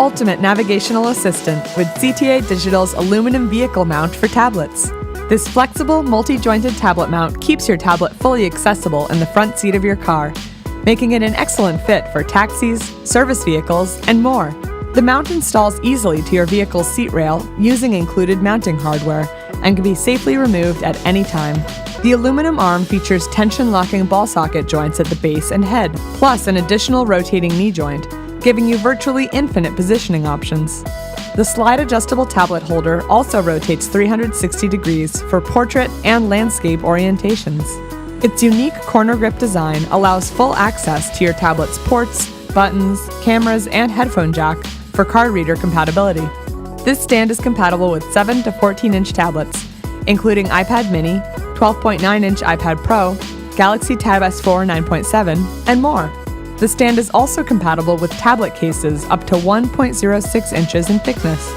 ultimate navigational assistant with CTA Digital's aluminum vehicle mount for tablets. This flexible, multi-jointed tablet mount keeps your tablet fully accessible in the front seat of your car, making it an excellent fit for taxis, service vehicles, and more. The mount installs easily to your vehicle's seat rail using included mounting hardware and can be safely removed at any time. The aluminum arm features tension-locking ball socket joints at the base and head, plus an additional rotating knee joint, giving you virtually infinite positioning options. The slide-adjustable tablet holder also rotates 360 degrees for portrait and landscape orientations. Its unique corner grip design allows full access to your tablet's ports, buttons, cameras, and headphone jack for card reader compatibility. This stand is compatible with 7 to 14-inch tablets, including iPad mini, 12.9-inch iPad Pro, Galaxy Tab S4 9.7, and more. The stand is also compatible with tablet cases up to 1.06 inches in thickness.